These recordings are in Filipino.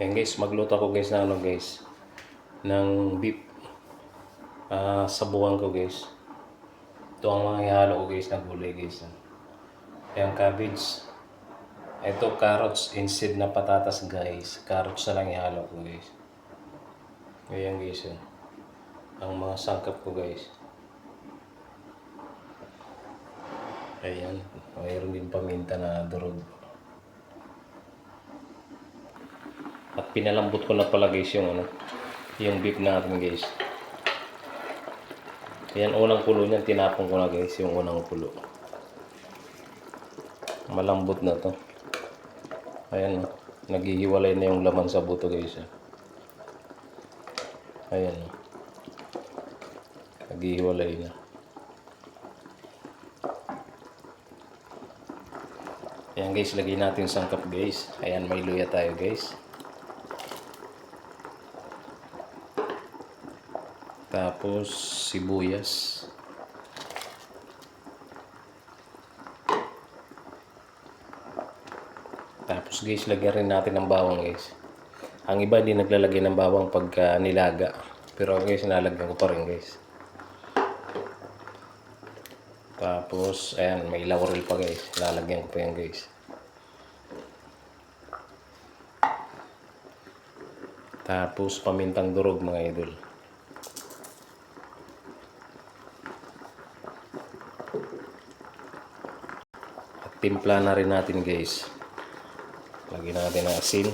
Ayan guys, magluto ako guys ng ng beef. Sabukan ko guys. Ito ang mga ihalo ko guys na gulay guys. Ayan cabbage. Ito carrots instead na patatas guys. Carrots na lang ihalo ko guys. Ayan guys. Ang mga sangkap ko guys. Ayan. Mayroon din paminta na durog. At pinalambot ko na pala guys yung beef natin guys. Ayan, unang kulo niyan, tinapon ko na guys, yung unang kulo. Malambot na to. Ayan, naghihiwalay na yung laman sa buto guys. Ayan, naghihiwalay na. Ayan guys, lagay natin sangkap guys. Ayan, may luya tayo guys. Tapos sibuyas. Tapos guys, lagyan rin natin ng bawang guys. Ang iba hindi naglalagay ng bawang pagka nilaga. Pero guys, nalagyan ko pa rin guys. Tapos, ayan, may laurel pa guys. Lalagyan ko pa yan guys. Tapos, pamintang durog mga idol. At timpla na rin natin guys. Lagyan natin ng asin.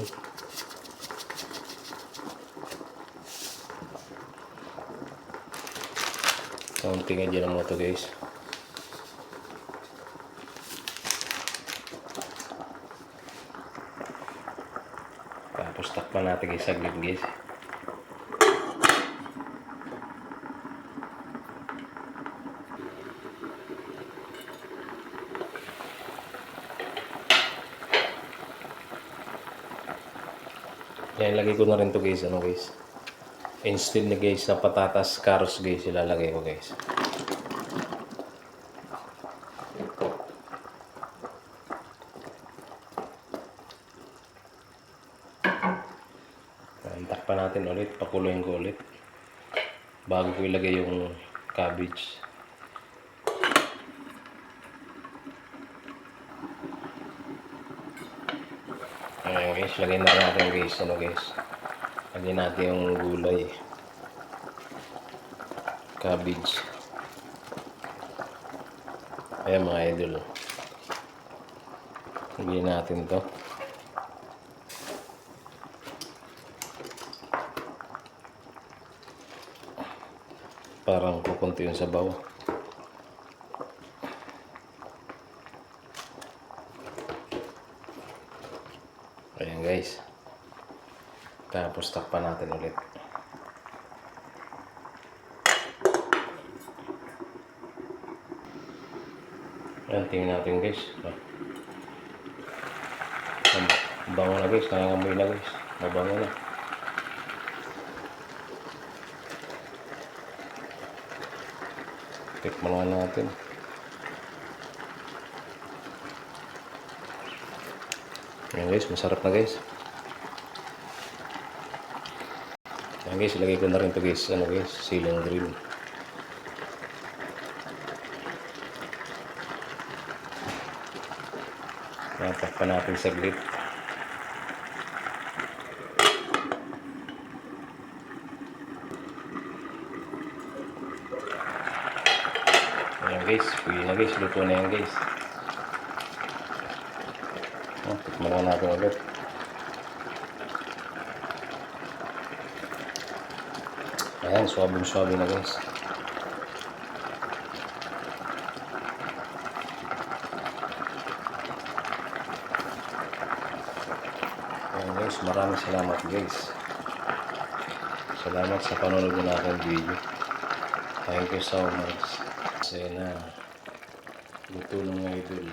Kaunting nga dyan mo ito guys. Tapos takpan natin guys saglit guys. Yan, lagay ko na rin to guys, guys. Instead na guys na patatas, carrots guys, ilalagay ko guys. Takpan natin ulit, pakuloyin ko ulit bago ko ilagay yung cabbage. Ayan guys, lagay na natin guys, guys. Lagay natin yung gulay. Cabbage. Ayan mga idol. Lagay natin to. Parang kukunti yung sabaw. Ayan guys. Tapos takpan natin ulit. Ayan, tingnan natin guys. Mabango na guys. Nangangamoy na guys. Mabango na. Tikman na natin. Ayan guys, masarap na guys. Ayan guys, ilagay ko na rin ito guys, guys, siling green. Ayan, takpan natin saglit. Ayan guys, pwede na guys, luto na yan guys. Tikman na natin ulit. Ayan, suwabing-suwabe na guys. Ayan guys, maraming salamat guys. Salamat sa panonood na aking video. Thank you so much. Kasi na, luto ng mga idol.